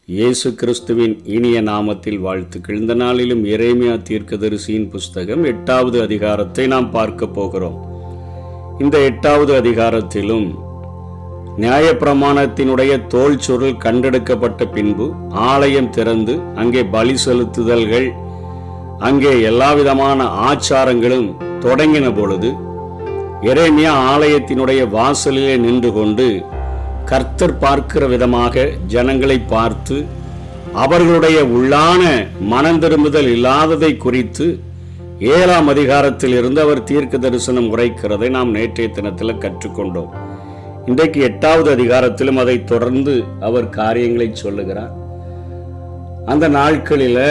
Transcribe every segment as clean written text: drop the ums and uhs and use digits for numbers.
இயேசு கிறிஸ்துவின் இனிய நாமத்தில் வாழ்த்துக்கள். இந்த நாளிலும் எரேமியா தீர்க்கதரிசியின் புஸ்தகம் 8வது அதிகாரத்தை நாம் பார்க்க போகிறோம். இந்த 8வது அதிகாரத்திலும் நியாயப்பிரமாணத்தினுடைய தோல் சுருள் கண்டெடுக்கப்பட்ட பின்பு ஆலயம் திறந்து அங்கே பலி செலுத்துதல்கள், அங்கே எல்லாவிதமான ஆச்சாரங்களும் தொடங்கின பொழுது எரேமியா ஆலயத்தினுடைய வாசலிலே நின்று கொண்டு கர்த்தர் பார்க்கிற விதமாக ஜனங்களை பார்த்து அவர்களுடைய உள்ளான மனம் திரும்புதல் இல்லாததை குறித்து 7ஆம் அதிகாரத்தில் இருந்து அவர் தீர்க்க தரிசனம் உரைக்கிறதை நாம் நேற்றைய தினத்தில் கற்றுக்கொண்டோம். இன்றைக்கு 8வது அதிகாரத்திலும் அதை தொடர்ந்து அவர் காரியங்களை சொல்லுகிறார். அந்த நாட்களில்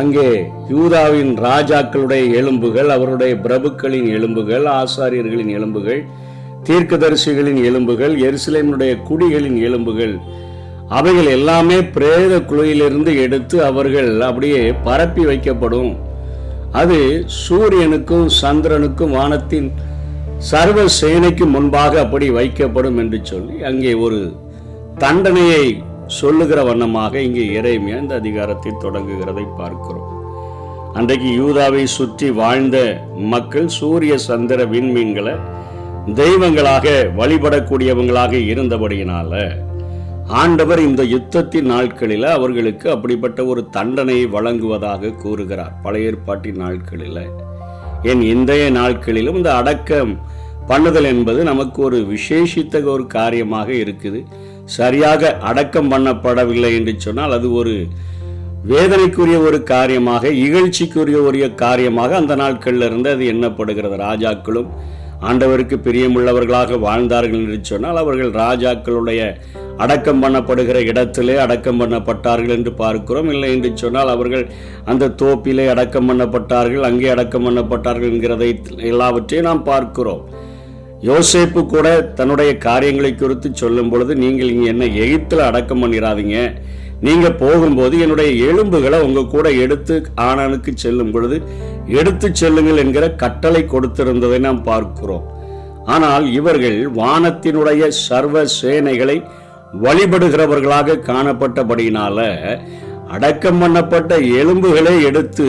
அங்கே யூதாவின் ராஜாக்களுடைய எலும்புகள், அவருடைய பிரபுக்களின் எலும்புகள், ஆசாரியர்களின் எலும்புகள், தீர்க்கதரிசிகளின் எலும்புகள், எருசலேமினுடைய குடிகளின் எலும்புகள், அவைகள் எல்லாமே பிரேத குழியிலிருந்து எடுத்து அவர்கள் அப்படியே பரப்பி வைக்கப்படும். அது சூரியனுக்கும் சந்திரனுக்கும் வானத்தின் சர்வ சேனைக்கு முன்பாக அப்படி வைக்கப்படும் என்று சொல்லி அங்கே ஒரு தண்டனையை சொல்லுகிற வண்ணமாக இங்கே எரேமியா இந்த அதிகாரத்தை தொடங்குகிறதை பார்க்கிறோம். அன்றைக்கு யூதாவை சுற்றி வாழ்ந்த மக்கள் சூரிய சந்திர விண்மீன்களை தெய்வங்களாக வழிபடக்கூடியவங்களாக இருந்தபடியினால ஆண்டவர் இந்த யுத்தத்தின் நாட்களில் அவர்களுக்கு அப்படிப்பட்ட ஒரு தண்டனையை வழங்குவதாக கூறுகிறார். பழைய ஏற்பாட்டின் நாட்களில் என் இன்றைய நாட்களிலும் இந்த அடக்கம் பண்ணுதல் என்பது நமக்கு ஒரு விசேஷித்த ஒரு காரியமாக இருக்குது. சரியாக அடக்கம் பண்ணப்படவில்லை என்று சொன்னால் அது ஒரு வேதனைக்குரிய ஒரு காரியமாக, இகழ்ச்சிக்குரிய ஒரு காரியமாக அந்த நாட்களில் இருந்து அது எண்ணப்படுகிறது. ராஜாக்களும் ஆண்டவருக்கு பிரியமுள்ளவர்களாக வாழ்ந்தார்கள் என்று சொன்னால் அவர்கள் ராஜாக்களுடைய அடக்கம் பண்ணப்படுகிற இடத்திலே அடக்கம் பண்ணப்பட்டார்கள் என்று பார்க்கிறோம். இல்லை என்று சொன்னால் அவர்கள் அந்த தோப்பிலே அடக்கம் பண்ணப்பட்டார்கள், அங்கே அடக்கம் பண்ணப்பட்டார்கள் என்கிறதை எல்லாவற்றையும் நாம் பார்க்கிறோம். யோசேப்பு கூட தன்னுடைய காரியங்களை குறித்து சொல்லும் பொழுது, நீங்கள் இங்கே என்ன எகிப்தில் அடக்கம் பண்ணிடாதீங்க, நீங்க போகும்போது என்னுடைய எலும்புகளை உங்க கூட எடுத்து ஆனானுக்கு செல்லும் பொழுது எடுத்து செல்லுங்கள் என்கிற கட்டளை கொடுத்திருந்ததை நாம் பார்க்கிறோம். ஆனால் இவர்கள் வானத்தினுடைய சர்வ சேனைகளை வழிபடுகிறவர்களாக காணப்பட்டபடியினால அடக்கம் பண்ணப்பட்ட எலும்புகளை எடுத்து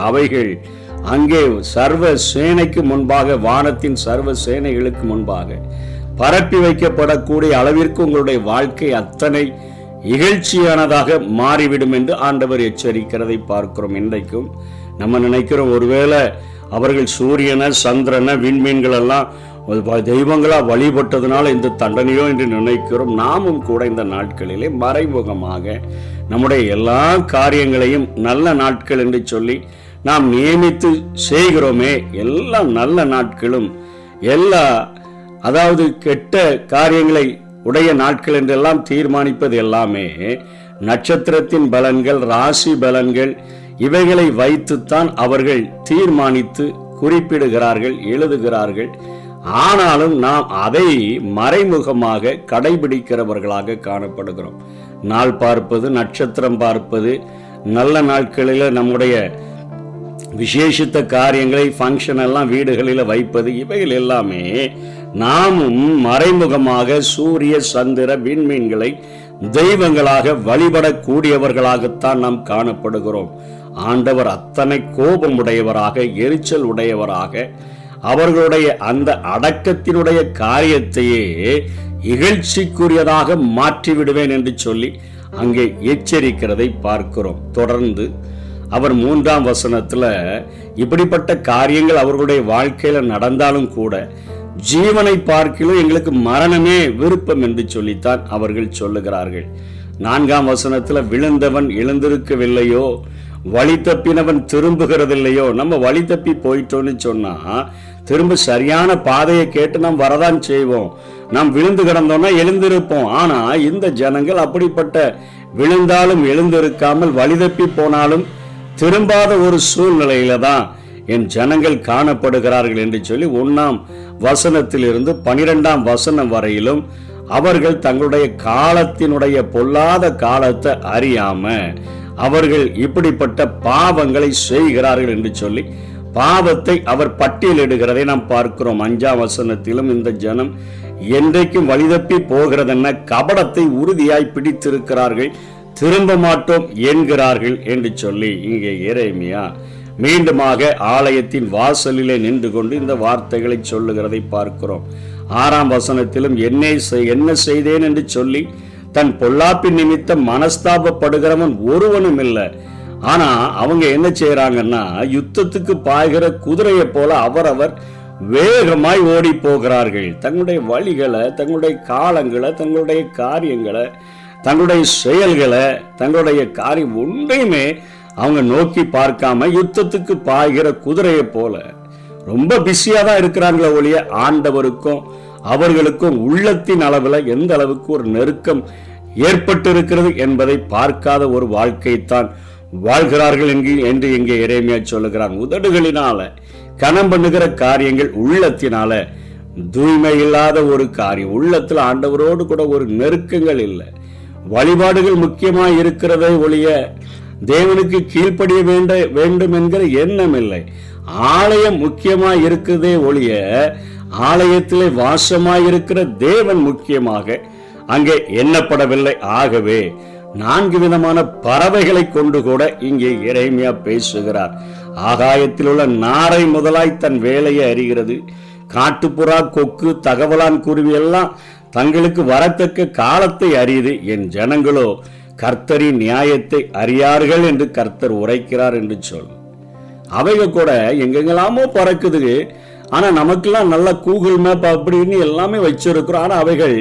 அவைகள் அங்கே சர்வ சேனைக்கு முன்பாக, வானத்தின் சர்வ சேனைகளுக்கு முன்பாக பரப்பி வைக்கப்படக்கூடிய அளவிற்கு உங்களுடைய வாழ்க்கை அத்தனை இகழ்ச்சியானதாக மாறிவிடும் என்று ஆண்டவர் எச்சரிக்கிறதை பார்க்கிறோம். இன்றைக்கும் நம்ம நினைக்கிறோம், ஒருவேளை அவர்கள் சூரியனை சந்திரனை விண்மீன்கள் எல்லாம் தெய்வங்களா வழிபட்டதுனால இந்த தண்டனையோ என்று நினைக்கிறோம். நாமும் கூட இந்த நாட்களிலே மறைமுகமாக நம்முடைய எல்லா காரியங்களையும் நல்ல நாட்கள் என்று சொல்லி நாம் நியமித்து செய்கிறோமே. எல்லா நல்ல நாட்களும் அதாவது கெட்ட காரியங்களை உடைய நாட்கள் என்றெல்லாம் தீர்மானிப்பது எல்லாமே நட்சத்திரத்தின் பலன்கள், ராசி பலன்கள், இவைகளை வைத்துத்தான் அவர்கள் தீர்மானித்து குறிப்பிடுகிறார்கள், எழுதுகிறார்கள். ஆனாலும் நாம் அதை மறைமுகமாக கடைபிடிக்கிறவர்களாக காணப்படுகிறோம். நாள் பார்ப்பது, நட்சத்திரம் பார்ப்பது, நல்ல நாட்களில் நம்முடைய விசேஷித்த காரியங்களை ஃபங்க்ஷன் எல்லாம் வீடுகளில் வைப்பது, இவைகள் எல்லாமே நாமும் மறைமுகமாக சூரிய சந்திர விண்மீன்களை தெய்வங்களாக வழிபடக்கூடியவர்களாகத்தான் நாம் காணப்படுகிறோம். ஆண்டவர் அத்தனை கோபம் உடையவராக, எரிச்சல் உடையவராக, அவர்களுடைய அந்த அடக்கத்தினுடைய காரியத்தையே இகழ்ச்சிக்குரியதாக மாற்றிவிடுவேன் என்று சொல்லி அங்கே எச்சரிக்கிறதை பார்க்கிறோம். தொடர்ந்து அவர் 3ஆம் வசனத்துல இப்படிப்பட்ட காரியங்கள் அவர்களுடைய வாழ்க்கையில நடந்தாலும் கூட ஜீவனை பார்க்கிலும் எங்களுக்கு மரணமே விருப்பம் என்று சொல்லித்தான் அவர்கள் சொல்லுகிறார்கள். 4ஆம் வசனத்துல விழுந்தவன் எழுந்திருக்கவில்லையோ, வழி தப்பினவன் திரும்புகிறதில்லையோ. நம்ம வழி தப்பி போயிட்டோன்னு சொன்னா திரும்ப சரியான பாதையை கேட்டு நாம் வரதான் செய்வோம். நாம் விழுந்து கிடந்தோம்னா எழுந்திருப்போம். ஆனா இந்த ஜனங்கள் அப்படிப்பட்ட விழுந்தாலும் எழுந்திருக்காமல் வழி தப்பி போனாலும் திரும்பாத ஒரு சூழ்நிலையில தான் என் ஜனங்கள் காணப்படுகிறார்கள் என்று சொல்லி 1ஆம் வசனத்திலிருந்து 12ஆம் வசனம் வரையிலும் அவர்கள் தங்களுடைய காலத்தினுடைய பொல்லாத காலத்தை அறியாம அவர்கள் இப்படிப்பட்ட பாவங்களை செய்கிறார்கள் என்று சொல்லி பாவத்தை அவர் பட்டியலிடுகிறதை நாம் பார்க்கிறோம். 5ஆம் வசனத்திலும் இந்த ஜனம் என்றைக்கும் வழிதப்பி போகிறதென்ன, கபடத்தை உறுதியாய் பிடித்திருக்கிறார்கள், திரும்ப மாட்டோம் என்கிறார்கள் என்று சொல்லி இங்கே எரேமியா மீண்டுமாக ஆலயத்தின் வாசலிலே நின்று கொண்டு இந்த வார்த்தைகளை சொல்லுகிறதை பார்க்கிறோம். 6ஆம் வசனத்திலும் என்ன செய்தேன் என்று சொல்லி தன் பொல்லாப்பின் நிமித்தம் மனஸ்தாபப்படுகிறவன் ஒருவனும் இல்லை. ஆனா அவங்க என்ன செய்யறாங்கன்னா, யுத்தத்துக்கு பாய்கிற குதிரையை போல அவரவர் வேகமாய் ஓடி போகிறார்கள். தங்களுடைய வழிகளை, தங்களுடைய காலங்களை, தங்களுடைய காரியங்களை, தங்களுடைய செயல்களை, தங்களுடைய காரியம் ஒன்றையுமே அவங்க நோக்கி பார்க்காம யுத்தத்துக்கு பாய்கிற குதிரையை போல ரொம்ப பிஸியா தான் இருக்கிறாங்களே ஒழிய ஆண்டவருக்கும் அவர்களுக்கும் உள்ளத்தின் அளவில் எந்த அளவுக்கு ஒரு நெருக்கம் ஏற்பட்டு இருக்கிறது என்பதை பார்க்காத ஒரு வாழ்க்கைத்தான் வாழ்கிறார்கள் என்று இங்கே எரேமியா சொல்லுகிறான். உதடுகளினால கனம் பண்ணுகிற காரியங்கள் உள்ளத்தினால தூய்மை இல்லாத ஒரு காரியம். உள்ளத்துல ஆண்டவரோடு கூட ஒரு நெருக்கங்கள் இல்லை. வழிபாடுகள் முக்கியமா இருக்கிறதை ஒழிய தேவனுக்கு கீழ்ப்படிய வேண்டும் என்கிற எண்ணம் இல்லை. ஆலயம் முக்கியமா இருக்கிறதே ஒழிய ஆலயத்திலே வாசமாய் இருக்கிற தேவன் முக்கியமாக அங்கே எண்ணப்படவில்லை. ஆகவே 4 விதமான பறவைகளை கொண்டு கூட இங்கே எரேமியா பேசுகிறார். ஆகாயத்தில் உள்ள நாரை முதலாய் தன் வேலையை அறிகிறது. காட்டுப்புறா, கொக்கு, தகவலான் குருவி எல்லாம் தங்களுக்கு வரத்தக்க காலத்தை அறியுது. என் ஜனங்களோ கர்த்தரின் நியாயத்தை அறியார்கள் என்று கர்த்தர் உரைக்கிறார் என்று சொல். அவைக கூட எங்கெங்கெல்லாமோ பறக்குது. ஆனா நமக்கெல்லாம் நல்ல கூகுள் மேப் அப்படின்னு எல்லாமே வச்சிருக்கிறோம். ஆனா அவைகள்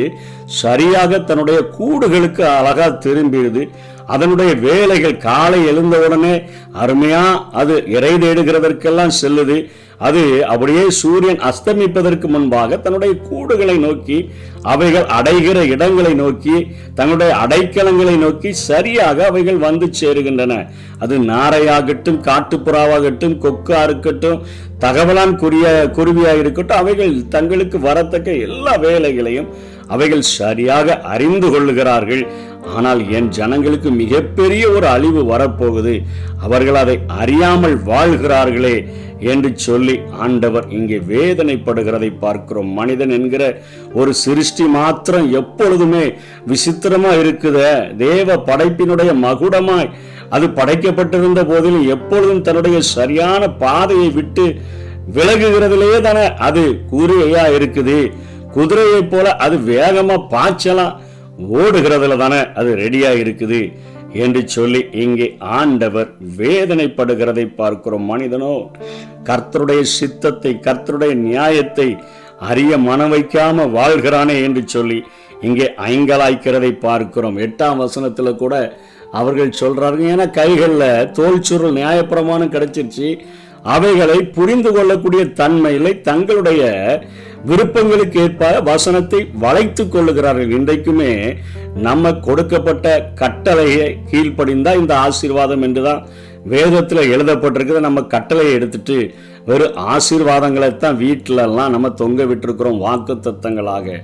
சரியாக தன்னுடைய கூடுகளுக்கு அழகா திரும்பிடுது. அதனுடைய வேலைகள் காலை எழுந்த உடனே அருமையா அது இறை தேடுகிறதற்கெல்லாம் செல்லுது. அது அப்படியே சூரியன் அஸ்தமிப்பதற்கு முன்பாக தன்னுடைய கூடுகளை நோக்கி, அவைகள் அடைகிற இடங்களை நோக்கி, தன்னுடைய அடைக்கலங்களை நோக்கி சரியாக அவைகள் வந்து சேருகின்றன. அது நாரையாகட்டும், காட்டுப்புறாவாகட்டும், கொக்கா இருக்கட்டும், தகவலான் குருவியாக இருக்கட்டும், அவைகள் தங்களுக்கு வரத்தக்க எல்லா வேலைகளையும் அவைகள் சரியாக அறிந்து கொள்ளுகிறார்கள். ஆனால் என் ஜனங்களுக்கு மிகப்பெரிய ஒரு அழிவு வரப்போகுது, அவர்கள் அதை அறியாமல் வாழ்கிறார்களே என்று சொல்லி ஆண்டவர் இங்கே வேதனைப்படுகிறதை பார்க்கிறோம். மனிதன் என்கிற ஒரு சிருஷ்டி மாத்திரம் எப்பொழுதுமே விசித்திரமா இருக்குத. தேவ படைப்பினுடைய மகுடமாய் அது படைக்கப்பட்டிருந்த போதிலும் எப்பொழுதும் தன்னுடைய சரியான பாதையை விட்டு விலகுகிறதுலே தானே அது கூறியா இருக்குது. குதிரையை போல அது வேகமா பாய்ச்சலாம் ஓடுகிறதுல தானே அது ரெடியா இருக்குது என்று சொல்லி இங்கே ஆண்டவர் வேதனைப்படுகிறதை பார்க்கிறோம். மனிதனோ கர்த்தருடைய சித்தத்தை, கர்த்தருடைய நியாயத்தை அறிய மனம் வைக்காம வாழ்கிறானே என்று சொல்லி இங்கே ஐங்கலாய்க்கிறதை பார்க்கிறோம். 8ஆம் வசனத்துல கூட அவர்கள் சொல்றாங்க, ஏன்னா கைகள்ல தோல் சுருள் நியாயப்பிரமாணம் கிடைச்சிருச்சு, அவைகளை புரிந்து கொள்ளக்கூடிய தன்மையில தங்களுடைய விருப்பங்களுக்கு ஏற்ப வசனத்தை வளைத்து கொள்ளுகிறார்கள். இன்றைக்குமே நம்ம கொடுக்கப்பட்ட கட்டளையை கீழ்ப்படிந்தா இந்த ஆசீர்வாதம் என்றுதான் வேதத்தில் எழுதப்பட்டிருக்குது. நம்ம கட்டளையை எடுத்துட்டு வெறும் ஆசீர்வாதங்களை தான் வீட்டில எல்லாம் நம்ம தொங்க விட்டுருக்கிறோம் வாக்கு தத்தங்களாக.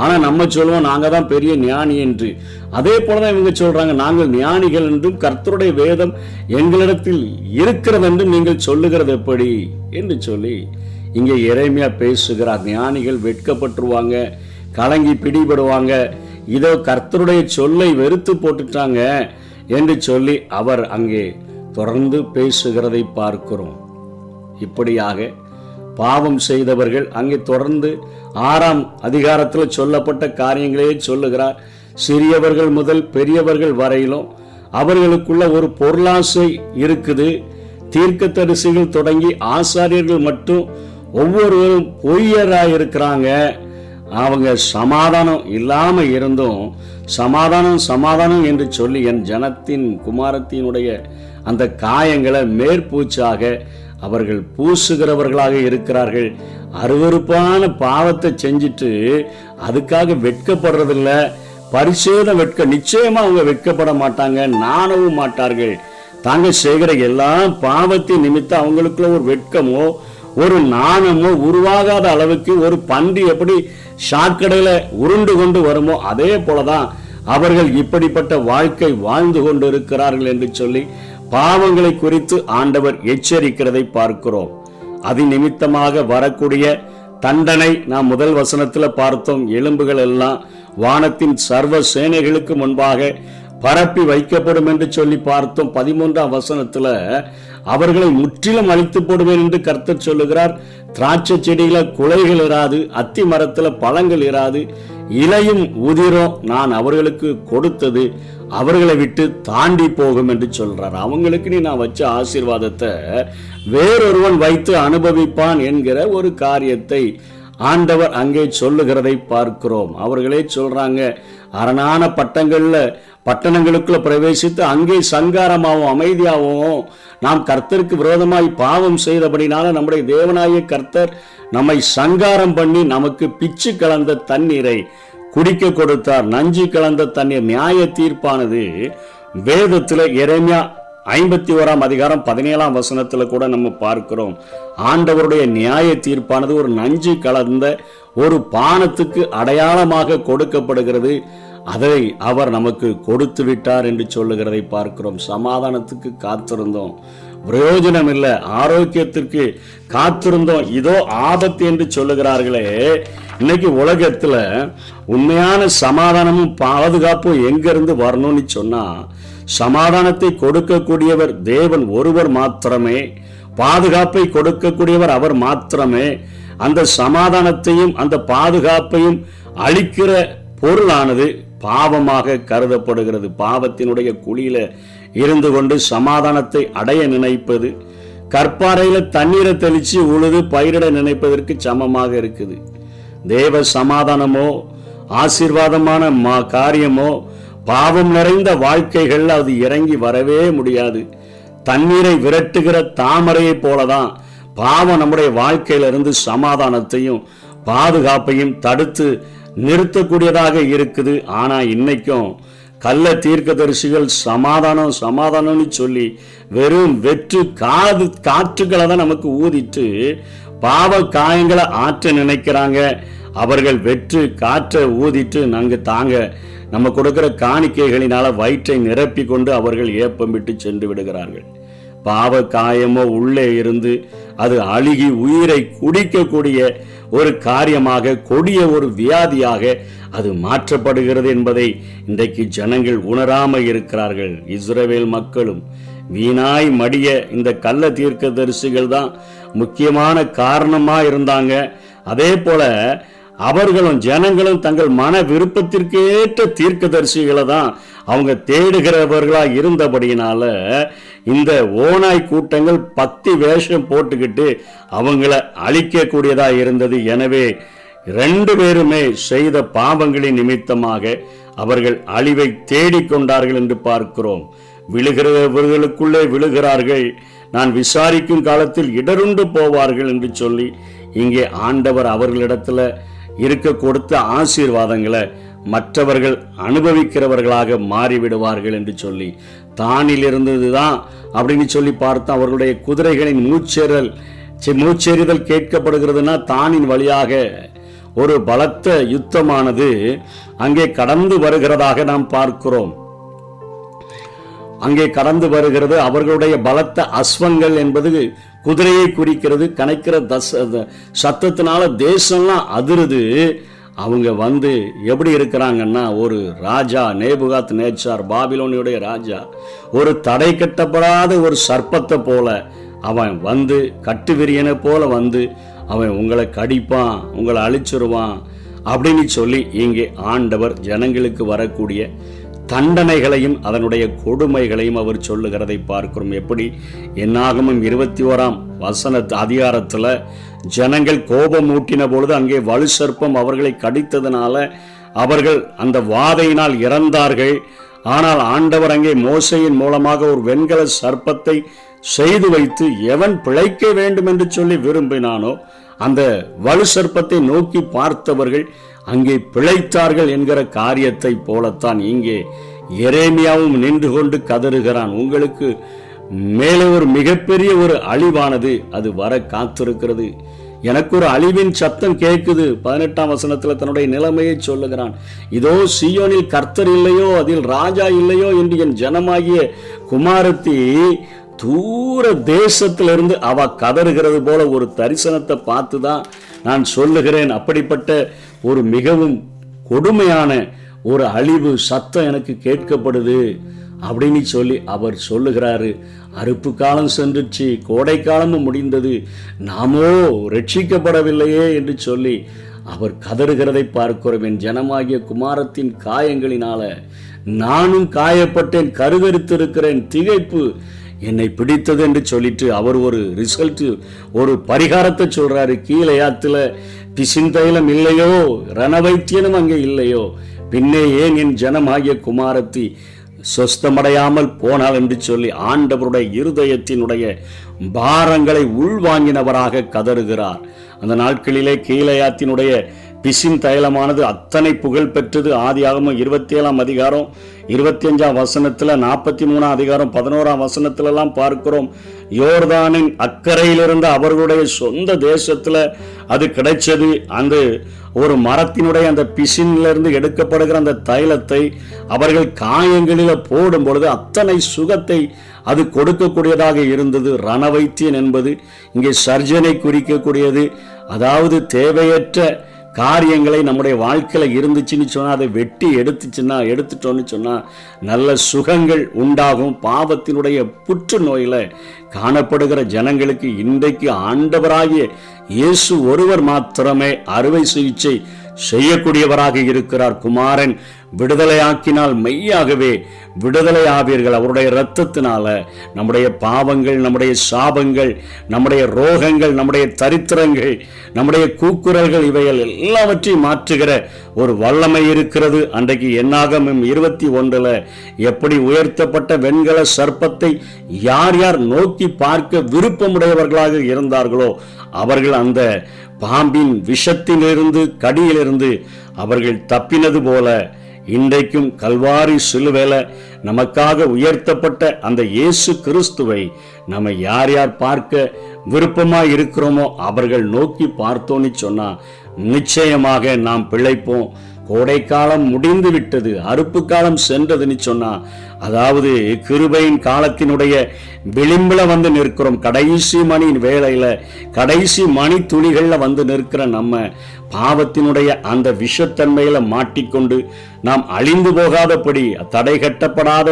ஆனா நம்ம சொல்லுவோம் நாங்க தான் பெரிய ஞானி என்று. அதே போலதான் இவங்க சொல்றாங்க, நாங்கள் ஞானிகள் என்றும் கர்த்தருடைய வேதம் எங்களிடத்தில் இருக்கிறது என்றும் நீங்கள் சொல்லுகிறது எப்படி என்று சொல்லி இங்கே எரேமியா பேசுகிறார். ஞானிகள் வெட்கப்பட்டுருவாங்க, கலங்கி பிடிபடுவாங்க, இதோ கர்த்தருடைய சொல்லை வெறுத்து போட்டுட்டாங்க என்று சொல்லி அவர் அங்கே தொடர்ந்து பேசுகிறதை பார்க்கிறோம். இப்படியாக பாவம் செய்தவர்கள் அங்கே தொடர்ந்து 6ஆம் அதிகாரத்தில் சொல்லப்பட்ட காரியங்களே சொல்லுகிறார். சிறியவர்கள் முதல் பெரியவர்கள் வரையிலும் அவர்களுக்குள்ள ஒரு பொருளாசை இருக்குது. தீர்க்கதரிசிகள் தொடங்கி ஆசாரியர்கள் மட்டும் ஒவ்வொருவரும் பொய்யராக இருக்கிறாங்க. அவங்க சமாதானம் இல்லாம இருந்தும் சமாதானம் என்று சொல்லி என் ஜனத்தின் குமாரத்தினுடைய அந்த காயங்களை மேற்பூச்சாக அவர்கள் பூசுகிறவர்களாக இருக்கிறார்கள். அருவருப்பான பாவத்தை செஞ்சிட்டு அதுக்காக வெட்கப்படுறதில்ல. பரிசேதம் நிச்சயமா அவங்க வெட்கப்பட மாட்டாங்க, நாணவும் மாட்டார்கள். தாங்க செய்கிற எல்லா பாவத்தின் நிமித்தம் அவங்களுக்குள்ள ஒரு வெட்கமோ ஒரு நாணமோ உருவாகாத அளவுக்கு ஒரு பன்றி எப்படி சாக்கடையில உருண்டு கொண்டு வருமோ அதே போலதான் அவர்கள் இப்படிப்பட்ட வாழ்க்கை வாழ்ந்து கொண்டு இருக்கிறார்கள் என்று சொல்லி பாவங்களை குறித்து ஆண்டவர் எச்சரிக்கிறதை பார்க்கிறோம். அது நிமித்தமாக வரக்கூடிய தண்டனை நாம் முதல் வசனத்துல பார்த்தோம். எலும்புகள் எல்லாம் வானத்தின் சர்வ சேனைகளுக்கு முன்பாக பரப்பி வைக்கப்படும் என்று சொல்லி பார்த்தோம். 13ஆம் வசனத்துல அவர்களை முற்றிலும் அழித்து போடுவேன் என்று கர்த்தர் சொல்லுகிறார். திராட்சை செடியில குலைகள் இராது, அத்தி மரத்துல பழங்கள் இராது, இலையும் உதிரும் நான் அவர்களுக்கு கொடுத்தது அவர்களை விட்டு தாண்டி போகும் என்று சொல்றார். அவங்களுக்கு நீ நான் வச்ச ஆசீர்வாதத்தை வேறொருவன் வைத்து அனுபவிப்பான் என்கிற ஒரு காரியத்தை ஆண்டவர் அங்கே சொல்லுகிறதை பார்க்கிறோம். அவர்களே சொல்றாங்க, அரணான பட்டணங்களுக்குள்ள பிரவேசித்து அங்கே சங்காரமாகவும் அமைதியாகவும் நாம் கர்த்தருக்கு விரோதமாய் பாவம் செய்தபடினால நம்முடைய தேவனாகிய கர்த்தர் நம்மை சங்காரம் பண்ணி நமக்கு பிச்சு கலந்த தண்ணீரை குடிக்க கொடுத்தார். நஞ்சு கலந்த தண்ணீர் நியாய தீர்ப்பானது வேதத்தில் எரேமியா 51ஆம் அதிகாரம் 17ஆம் வசனத்துல கூட நம்ம பார்க்கிறோம். ஆண்டவருடைய நியாய தீர்ப்பானது ஒரு நஞ்சு கலந்த ஒரு பானத்துக்கு அடையாளமாக கொடுக்கப்படுகிறது. அதை அவர் நமக்கு கொடுத்து விட்டார் என்று சொல்லுகிறதை பார்க்கிறோம். சமாதானத்துக்கு காத்திருந்தோம், பிரயோஜனம் இல்லை. ஆரோக்கியத்திற்கு காத்திருந்தோம், இதோ ஆபத்து என்று சொல்லுகிறார்களே. இன்னைக்கு உலகத்துல உண்மையான சமாதானமும் பாதுகாப்பும் எங்கிருந்து வரணும்னு சொன்னா, சமாதானத்தை கொடுக்கக்கூடியவர் தேவன் ஒருவர் மாத்திரமே, பாதுகாப்பை கொடுக்கக்கூடியவர் அவர் மாத்திரமே. அந்த சமாதானத்தையும் அந்த பாதுகாப்பையும் அளிக்கிற பொருளானது பாவமாக கருதப்படுகிறது. பாவத்தினுடைய குழியில இருந்து கொண்டு சமாதானத்தை அடைய நினைப்பது கற்பாறையில தண்ணீரை தெளிச்சு உழுது பயிரிட நினைப்பதற்கு சமமாக இருக்குது. தேவ சமாதானமோ ஆசீர்வாதமான காரியமோ பாவம் நிறைந்த வாழ்க்கைகள் அது இறங்கி வரவே முடியாது. தண்ணீரை விரட்டுகிற தாமரையை போலதான் பாவம் நம்முடைய வாழ்க்கையிலிருந்து சமாதானத்தையும் பாதுகாப்பையும் தடுத்து நிறுத்தக்கூடியதாக இருக்குது. ஆனா இன்னைக்கும் கள்ள தீர்க்கதரிசிகள் சமாதானம்னு சொல்லி வெறும் வெற்று காற்றுகளை தான் நமக்கு ஊதிட்டு பாவ காயங்களை ஆற்ற நினைக்கிறாங்க. அவர்கள் வெற்று காற்றை ஊதிட்டு நம்ம கொடுக்கிற காணிக்கைகளினால வயிற்றை நிரப்பி கொண்டு அவர்கள் ஏப்பம் விட்டு சென்று விடுகிறார்கள். பாவ காயமோ உள்ளே இருந்து அது அழுகி உயிரை குடிக்கக்கூடிய ஒரு காரியமாக, கொடிய ஒரு வியாதியாக அது மாற்றப்படுகிறது என்பதை இன்றைக்கு ஜனங்கள் உணராம இருக்கிறார்கள். இஸ்ரவேல் மக்களும் வீணாய் மடிய இந்த கள்ள தீர்க்கதரிசிகள் தான் முக்கியமான காரணமா இருந்தாங்க. அதே போல அவர்களும் ஜனங்களும் தங்கள் மன விருப்பத்திற்கு ஏற்ற தீர்க்கதரிசிகளை தான் அவங்க தேடுகிறவர்களா இருந்தபடியினால இந்த ஓநாய் கூட்டங்கள் பக்தி வேஷம் போட்டுக்கிட்டு அவங்கள அழிக்கக்கூடியதா இருந்தது. எனவே 2 பேருமே செய்த பாவங்களின் நிமித்தமாக அவர்கள் அழிவை தேடிக்கொண்டார்கள் என்று பார்க்கிறோம். விழுகிறவர்களுக்குள்ளே விழுகிறார்கள், நான் விசாரிக்கும் காலத்தில் இடருண்டு போவார்கள் என்று சொல்லி இங்கே ஆண்டவர் அவர்களிடத்துல இருக்க கொடுத்த ஆசீர்வாதங்களை மற்றவர்கள் அனுபவிக்கிறவர்களாக மாறிவிடுவார்கள் என்று சொல்லி, தானில் இருந்ததுதான் அப்படின்னு சொல்லி பார்த்தா அவர்களுடைய குதிரைகளின் மூச்செறிதல் கேட்கப்படுகிறதுனா தானின் வழியாக ஒரு பலத்த யுத்தமானது அங்கே கடந்து வருகிறதாக நாம் பார்க்கிறோம். அங்கே கடந்து வருகிறது. அவர்களுடைய பலத்த அஸ்வங்கள் என்பது குதிரையை குறிக்கிறது. கணைக்கிற சத்தத்தினால தேசம்லாம் அதிருது. அவங்க வந்து எப்படி இருக்கிறாங்கன்னா, ஒரு ராஜா நேபுகாத் நேச்சார், பாபிலோனியுடைய ராஜா, ஒரு தடை கட்டப்படாத ஒரு சர்ப்பத்தை போல அவன் வந்து, கட்டுவிரியனை போல வந்து அவன் உங்களை கடிப்பான், உங்களை அழிச்சிருவான் அப்படின்னு சொல்லி இங்கே ஆண்டவர் ஜனங்களுக்கு வரக்கூடிய தண்டனைகளையும் அதனுடைய கொடுமைகளையும் அவர் சொல்லுகிறதை பார்க்கிறோம். எப்படி என்னாகமும் 21ஆம் அதிகாரத்துல ஜனங்கள் கோபம் ஊட்டின பொழுது அங்கே வலு சர்ப்பம் அவர்களை கடித்ததுனால அவர்கள் அந்த வாதையினால் இறந்தார்கள். ஆனால் ஆண்டவர் அங்கே மோசையின் மூலமாக ஒரு வெண்கல சர்ப்பத்தை செய்து வைத்து எவன் பிழைக்க வேண்டும் என்று சொல்லி விரும்பினானோ அந்த வலு சர்ப்பத்தை நோக்கி பார்த்தவர்கள் அங்கே பிழைத்தார்கள் என்கிற காரியத்தை போலத்தான் இங்கே எரேமியாவும் நின்று கொண்டு கதறுகிறான். உங்களுக்கு மேலே ஒரு மிகப்பெரிய ஒரு அழிவானது அது வர காத்திருக்கிறது. எனக்கு ஒரு அழிவின் சத்தம் கேட்குது. 18ஆம் வசனத்துல தன்னுடைய நிலைமையை சொல்லுகிறான். இதோ சீயோனில் கர்த்தர் இல்லையோ, அதில் ராஜா இல்லையோ என்று என் ஜனமாகிய குமாரத்தி தூர தேசத்திலிருந்து அவ கதறுகிறது போல ஒரு தரிசனத்தை பார்த்துதான் நான் சொல்லுகிறேன். அப்படிப்பட்ட ஒரு மிகவும் கொடுமையான ஒரு அழிவு சத்தம் எனக்கு கேட்கப்படுது அப்படின்னு சொல்லி அவர் சொல்லுகிறாரு. அறுப்பு காலம் சென்றுச்சு, கோடை காலமும் முடிந்தது, நாமோ ரட்சிக்கப்படவில்லையே என்று சொல்லி அவர் கதறுகிறதை பார்க்கிறோம். என் ஜனமாகிய குமாரத்தின் காயங்களினால நானும் காயப்பட்டேன், கருகரித்திருக்கிறேன், திகைப்பு என்னை பிடித்தது என்று சொல்லிட்டு அவர் ஒரு ரிசல்ட், ஒரு பரிகாரத்தை சொல்றாரு. கீலேயாத்துல பிசின்தைலம் இல்லையோ, ரணவைத்தியனும் அங்கே இல்லையோ, பின்னே ஏன் என் ஜனமாகிய குமாரத்தி சொஸ்தமடையாமல் போனாள் என்று சொல்லி ஆண்டவருடைய இருதயத்தினுடைய பாரங்களை உள்வாங்கினவராக கதறுகிறார். அந்த நாட்களிலே கீலேயாத்தினுடைய பிசின் தைலமானது அத்தனை புகழ் பெற்றது. ஆதியாகமம் 27 அதிகாரம் 25 வசனத்துல, 43 அதிகாரம் 11 வசனத்துல பார்க்கிறோம். யோர்தானின் அக்கறையிலிருந்து அவர்களுடைய சொந்த தேசத்துல அது கிடைச்சது. அந்த ஒரு மரத்தினுடைய அந்த பிசினிலிருந்து எடுக்கப்படுகிற அந்த தைலத்தை அவர்கள் காயங்களில போடும் பொழுது அத்தனை சுகத்தை அது கொடுக்கக்கூடியதாக இருந்தது. ரணவைத்தியன் என்பது இங்கே சர்ஜனை குறிக்கக்கூடியது. அதாவது தேவையற்ற காரியங்களை நம்முடைய வாழ்க்கையில் இருந்துச்சுன்னு சொன்னால் அதை வெட்டி எடுத்துட்டோன்னு சொன்னால் நல்ல சுகங்கள் உண்டாகும். பாவத்தினுடைய புற்று நோயில் காணப்படுகிற ஜனங்களுக்கு இன்றைக்கு ஆண்டவராகிய இயேசு ஒருவர் மாத்திரமே அறுவை சிகிச்சை செய்யக்கூடியவராக இருக்கிறார். குமாரன் விடுதலையாக்கினால் மெய்யாகவே விடுதலை ஆவீர்கள். அவருடைய இரத்தத்தினால நம்முடைய பாவங்கள், நம்முடைய சாபங்கள், நம்முடைய ரோகங்கள், நம்முடைய தரித்திரங்கள், நம்முடைய கூக்குரல்கள் இவைகள் எல்லாவற்றையும் மாற்றுகிற ஒரு வல்லமை இருக்கிறது. அன்றைக்கு என்னாகமம் 21 எப்படி உயர்த்தப்பட்ட வெண்கல சர்ப்பத்தை யார் யார் நோக்கி பார்க்க விருப்பமுடையவர்களாக இருந்தார்களோ அவர்கள் அந்த பாம்பின் விஷத்திலிருந்து, கடியிலிருந்து அவர்கள் தப்பினது போல இன்றைக்கும் கல்வாரி சிலுவையில நமக்காக உயர்த்தப்பட்ட அந்த இயேசு கிறிஸ்துவை நம்ம யார் யார் பார்க்க விருப்பமாய் இருக்கிறோமோ அவர்கள் நோக்கி பார்த்தோன்னு சொன்னா நிச்சயமாக நாம் பிழைப்போம். கோடை காலம் முடிந்து விட்டது, அறுப்பு காலம் சென்றதுன்னு சொன்னா, அதாவது கிருபையின் காலத்தினுடைய விளிம்புல வந்து நிற்கிறோம். கடைசி மணி வேளையில, கடைசி மணி துளிகள்ல வந்து நிற்கிற நம்ம பாவத்தினுடைய அந்த விஷத்தன்மையில மாட்டிக்கொண்டு நாம் அழிந்து போகாதபடி தடை கட்டப்படாத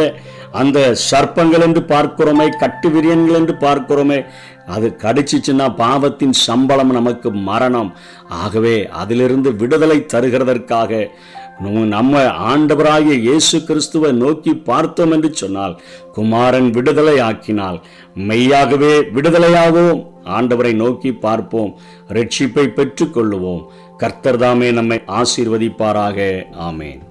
அந்த சர்ப்பங்கள் என்று பார்க்கிறோமே, கட்டு விரியன்கள் என்று பார்க்கிறோமே, அது கடிச்சிச்சுன்னா பாவத்தின் சம்பளம் நமக்கு மரணம். ஆகவே அதிலிருந்து விடுதலை தருகிறதற்காக நம்ம ஆண்டவராகிய இயேசு கிறிஸ்துவை நோக்கி பார்த்தோம் என்று சொன்னால், குமாரன் விடுதலை ஆக்கினால் மெய்யாகவே விடுதலையாகவும் ஆண்டவரை நோக்கி பார்ப்போம், ரட்சிப்பை பெற்றுக் கொள்ளுவோம். கர்த்தர் தாமே நம்மை ஆசீர்வதிப்பாராக. ஆமேன்.